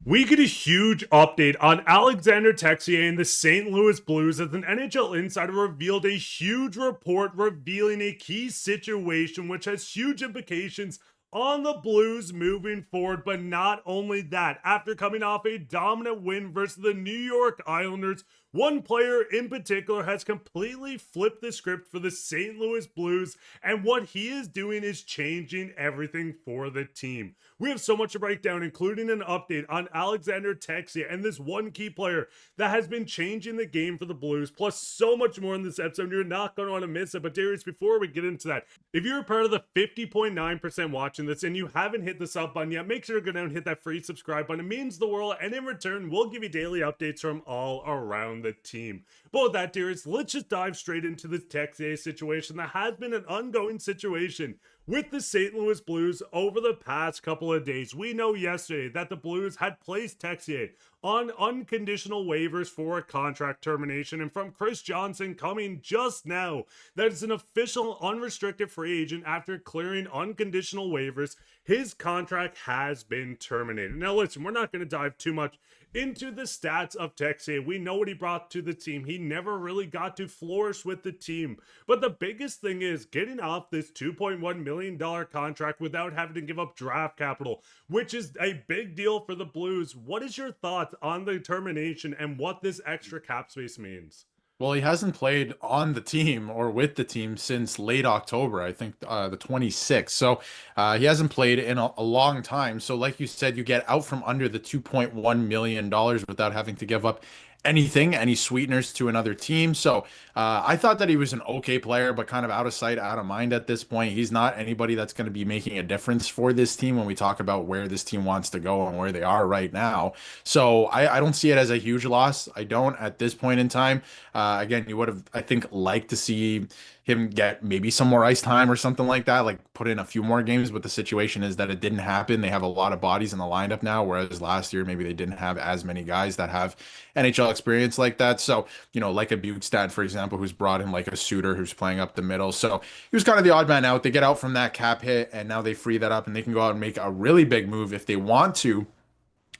We get a huge update on Alexandre Texier and the St. Louis Blues as an NHL insider revealed a huge report revealing a key situation which has huge implications on the Blues moving forward. But not only that, after coming off a dominant win versus the New York Islanders, one player in particular has completely flipped the script for the St. Louis Blues, and what he is doing is changing everything for the team. We have so much to break down, including an update on Alexandre Texier and this one key player that has been changing the game for the Blues, plus so much more in this episode. You're not going to want to miss it. But Darius, before we get into that, if you're a part of the 50.9% watching this and you haven't hit the sub button yet, make sure to go down and hit that free subscribe button. It means the world, and in return, we'll give you daily updates from all around the team. But with that, Darius, let's just dive straight into this Texier situation that has been an ongoing situation with the St. Louis Blues over the past couple of days. We know yesterday that the Blues had placed Texier on unconditional waivers for a contract termination, and from Chris Johnson coming just now that it's an official unrestricted free agent after clearing unconditional waivers. His contract has been terminated. Now listen, we're not going to dive too much into the stats of Texier. We know what he brought to the team. He never really got to flourish with the team. But the biggest thing is getting off this $2.1 million contract without having to give up draft capital, which is a big deal for the Blues. What is your thoughts on the termination and what this extra cap space means? Well, he hasn't played on the team or with the team since late October, I think the 26th. So he hasn't played in a long time. So like you said, you get out from under the $2.1 million without having to give up anything, any sweeteners to another team. So I thought that he was an okay player, but kind of out of sight, out of mind at this point. He's not anybody that's going to be making a difference for this team when we talk about where this team wants to go and where they are right now. So I don't see it as a huge loss. I don't at this point in time. Again, you would have, I think, liked to see him get maybe some more ice time or something like that, like put in a few more games. But the situation is that it didn't happen. They have a lot of bodies in the lineup now, whereas last year maybe they didn't have as many guys that have NHL experience like that. So, like a Bukestad, for example, who's brought in like a Suter who's playing up the middle. So he was kind of the odd man out. They get out from that cap hit, and now they free that up and they can go out and make a really big move if they want to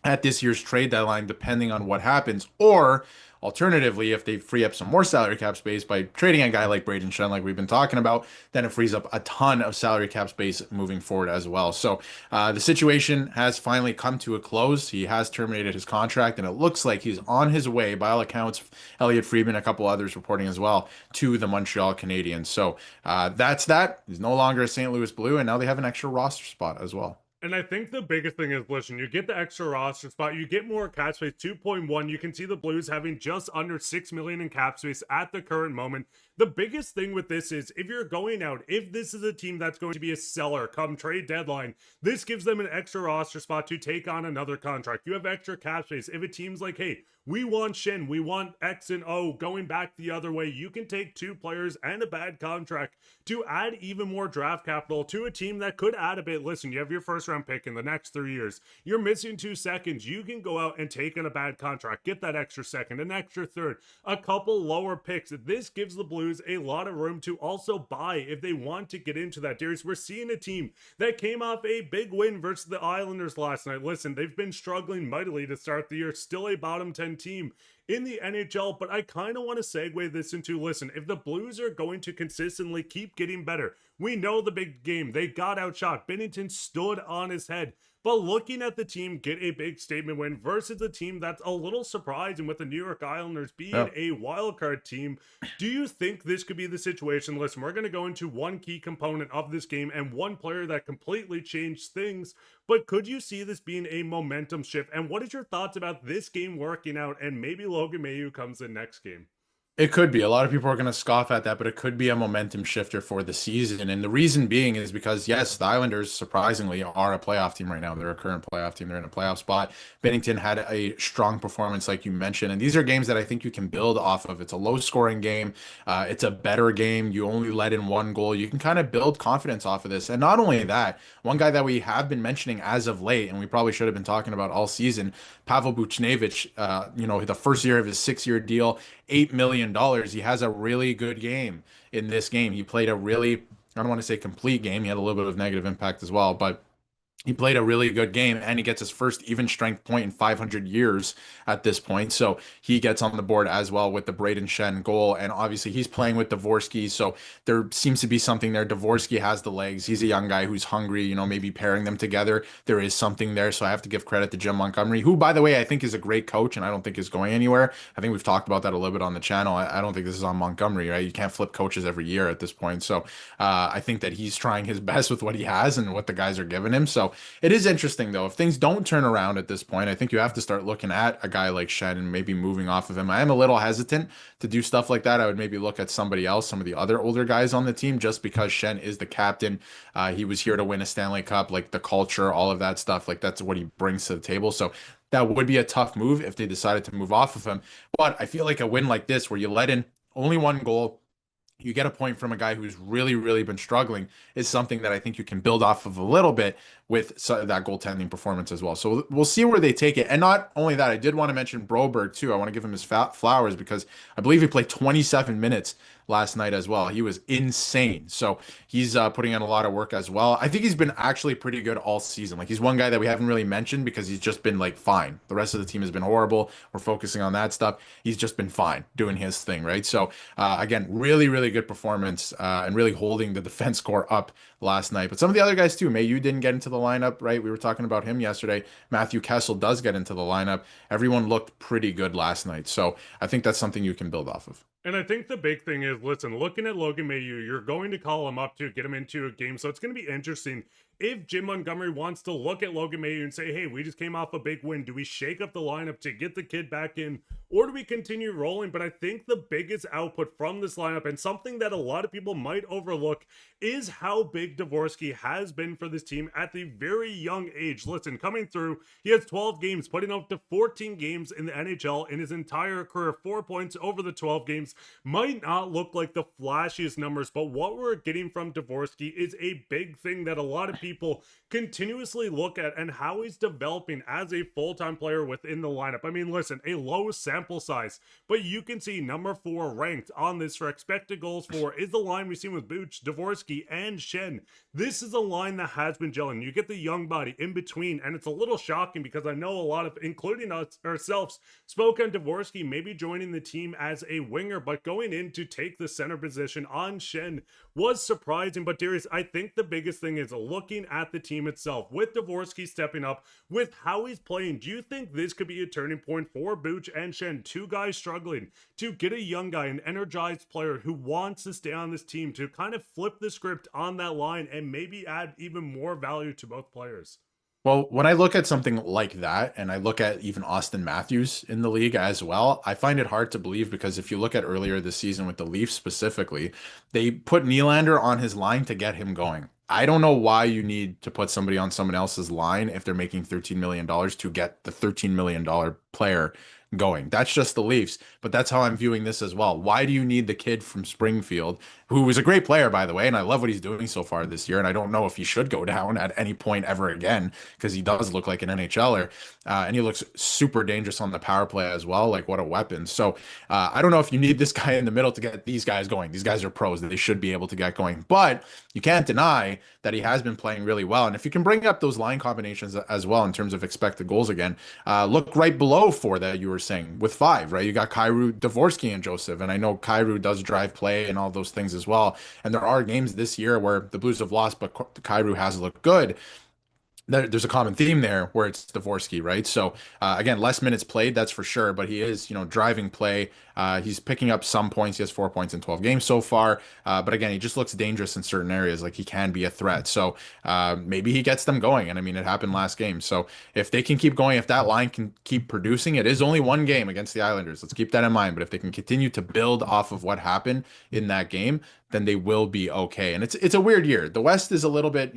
at this year's trade deadline, depending on what happens. Or alternatively, if they free up some more salary cap space by trading a guy like Braden Shen, like we've been talking about, then it frees up a ton of salary cap space moving forward as well. So the situation has finally come to a close. He has terminated his contract, and it looks like he's on his way, by all accounts, Elliot Friedman, a couple others reporting as well, to the Montreal Canadiens. So that's that. He's no longer a St. Louis Blue, and now they have an extra roster spot as well. And I think the biggest thing is, listen, you get the extra roster spot, you get more cap space, 2.1. You can see the Blues having just under 6 million in cap space at the current moment. The biggest thing with this is if you're going out, if this is a team that's going to be a seller come trade deadline, this gives them an extra roster spot to take on another contract. You have extra cap space. If a team's like, hey, we want Shin, we want X and O going back the other way, you can take two players and a bad contract to add even more draft capital to a team that could add a bit. Listen, you have your first round pick in the next 3 years. You're missing 2 seconds. You can go out and take in a bad contract, get that extra second, an extra third, a couple lower picks. This gives the Blues a lot of room to also buy if they want to get into that. Darius, we're seeing a team that came off a big win versus the Islanders last night. Listen, they've been struggling mightily to start the year, still a bottom 10 team in the NHL, but I kind of want to segue this into, listen, if the Blues are going to consistently keep getting better, we know the big game, they got outshot, Binnington stood on his head, but looking at the team get a big statement win versus a team that's a little surprising with the New York Islanders being a wild card team, do you think this could be the situation? Listen, we're going to go into one key component of this game and one player that completely changed things, but could you see this being a momentum shift? And what is your thoughts about this game working out and maybe Logan Mailloux comes in next game? It could be. A lot of people are going to scoff at that, but it could be a momentum shifter for the season. And the reason being is because, yes, the Islanders surprisingly are a playoff team right now. They're a current playoff team. They're in a playoff spot. Binnington had a strong performance, like you mentioned. And these are games that I think you can build off of. It's a low scoring game. It's a better game. You only let in one goal. You can kind of build confidence off of this. And not only that, one guy that we have been mentioning as of late, and we probably should have been talking about all season, Pavel Buchnevich, the first year of his 6-year deal, $8 million. He has a really good game in this game. He played a really, I don't want to say complete game. He had a little bit of negative impact as well, but He played a really good game and he gets his first even strength point in 500 years at this point. So he gets on the board as well with the Braden Shen goal. And obviously he's playing with Dvorsky. So there seems to be something there. Dvorsky has the legs. He's a young guy who's hungry, maybe pairing them together. There is something there. So I have to give credit to Jim Montgomery, who, by the way, I think is a great coach and I don't think is going anywhere. I think we've talked about that a little bit on the channel. I don't think this is on Montgomery, right? You can't flip coaches every year at this point. So I think that he's trying his best with what he has and what the guys are giving him. So it is interesting though. If things don't turn around at this point, I think you have to start looking at a guy like Shen and maybe moving off of him. I am a little hesitant to do stuff like that. I would maybe look at somebody else, some of the other older guys on the team, just because Shen is the captain. He was here to win a Stanley Cup, like the culture, all of that stuff. Like that's what he brings to the table. So that would be a tough move if they decided to move off of him. But I feel like a win like this, where you let in only one goal, you get a point from a guy who's really, really been struggling, is something that I think you can build off of a little bit with that goaltending performance as well. So we'll see where they take it. And not only that, I did want to mention Broberg too. I want to give him his flowers because I believe he played 27 minutes last night as well. He was insane. So he's putting in a lot of work as well. I think he's been actually pretty good all season. Like he's one guy that we haven't really mentioned because he's just been like fine. The rest of the team has been horrible. We're focusing on that stuff. He's just been fine doing his thing, right? So again, really, really good performance and really holding the defense score up last night. But some of the other guys too. Mayu didn't get into the lineup, right? We were talking about him yesterday. Matthew Kessel does get into the lineup. Everyone looked pretty good last night. So I think that's something you can build off of. And I think the big thing is, listen, looking at Logan Mailloux, you're going to call him up to get him into a game. So it's going to be interesting if Jim Montgomery wants to look at Logan Mailloux and say, hey, we just came off a big win. Do we shake up the lineup to get the kid back in, or do we continue rolling? But I think the biggest output from this lineup, and something that a lot of people might overlook, is how big Dvorsky has been for this team at the very young age. Listen, coming through, he has 12 games, putting up to 14 games in the NHL in his entire career. 4 points over the 12 games. Might not look like the flashiest numbers, but what we're getting from Dvorsky is a big thing that a lot of people continuously look at, and how he's developing as a full-time player within the lineup. I mean, listen, a low sample size, but you can see number 4 ranked on this for expected goals for is the line we've seen with Buch, Dvorsky, and Shen. This is a line that has been gelling. You get the young body in between, and it's a little shocking because I know a lot of, including us ourselves, spoke on Dvorsky maybe joining the team as a winger, but going in to take the center position on Shen was surprising. But Darius, I think the biggest thing is looking at the team itself, with Dvorsky stepping up, with how he's playing. Do you think this could be a turning point for Buch and Shen, two guys struggling, to get a young guy, an energized player who wants to stay on this team, to kind of flip the script on that line and maybe add even more value to both players? Well, when I look at something like that, and I look at even Austin Matthews in the league as well, I find it hard to believe because if you look at earlier this season with the Leafs specifically, they put Nylander on his line to get him going. I don't know why you need to put somebody on someone else's line if they're making $13 million to get the $13 million player going. That's just the Leafs, but that's how I'm viewing this as well. Why do you need the kid from Springfield, who was a great player, by the way, and I love what he's doing so far this year, and I don't know if he should go down at any point ever again because he does look like an NHLer, and he looks super dangerous on the power play as well. Like, what a weapon. So I don't know if you need this guy in the middle to get these guys going. These guys are pros. They should be able to get going, but you can't deny that he has been playing really well. And if you can bring up those line combinations as well in terms of expected goals again, look right below 4 that you were saying with 5, right? You got Kyrou, Dvorsky, and Joseph. And I know Kyrou does drive play and all those things as well. And there are games this year where the Blues have lost, but Kyrou has looked good. There's a common theme there where it's Dvorsky, right? So again, less minutes played, that's for sure, but he is, driving play. He's picking up some points. He has 4 points in 12 games so far. But again, he just looks dangerous in certain areas. Like he can be a threat. So maybe he gets them going. And I mean, it happened last game. So if they can keep going, if that line can keep producing, it is only one game against the Islanders. Let's keep that in mind. But if they can continue to build off of what happened in that game, then they will be okay. And it's a weird year. The West is a little bit,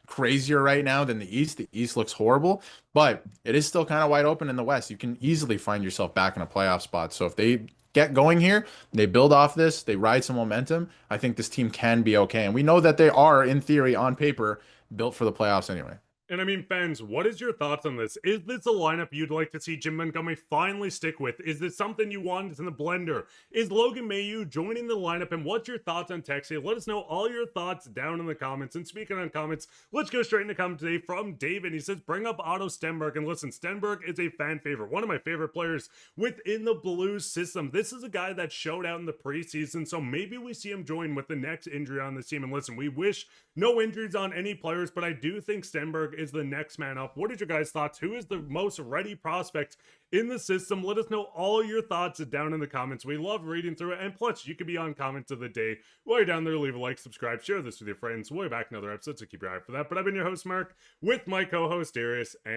crazier right now than the East. The East looks horrible, but it is still kind of wide open in the West. You can easily find yourself back in a playoff spot. So if they get going here, they build off this, they ride some momentum, I think this team can be okay. And we know that they are, in theory, on paper, built for the playoffs anyway. And I mean, fans, what is your thoughts on this? Is this a lineup you'd like to see Jim Montgomery finally stick with? Is this something you want in the blender? Is Logan Mailloux joining the lineup? And what's your thoughts on Texier? Let us know all your thoughts down in the comments. And speaking on comments, let's go straight into comment today from David. He says, bring up Otto Stenberg. And listen, Stenberg is a fan favorite, one of my favorite players within the Blues system. This is a guy that showed out in the preseason, so maybe we see him join with the next injury on the team. And listen, we wish no injuries on any players, but I do think Stenberg is the next man up. What is your guys' thoughts? Who is the most ready prospect in the system? Let us know all your thoughts down in the comments. We love reading through it, and plus, you could be on comments of the day. While you're down there, leave a like, subscribe, share this with your friends. We'll be back in another episode, so keep your eye out for that. But I've been your host, Mark, with my co-host, Darius, and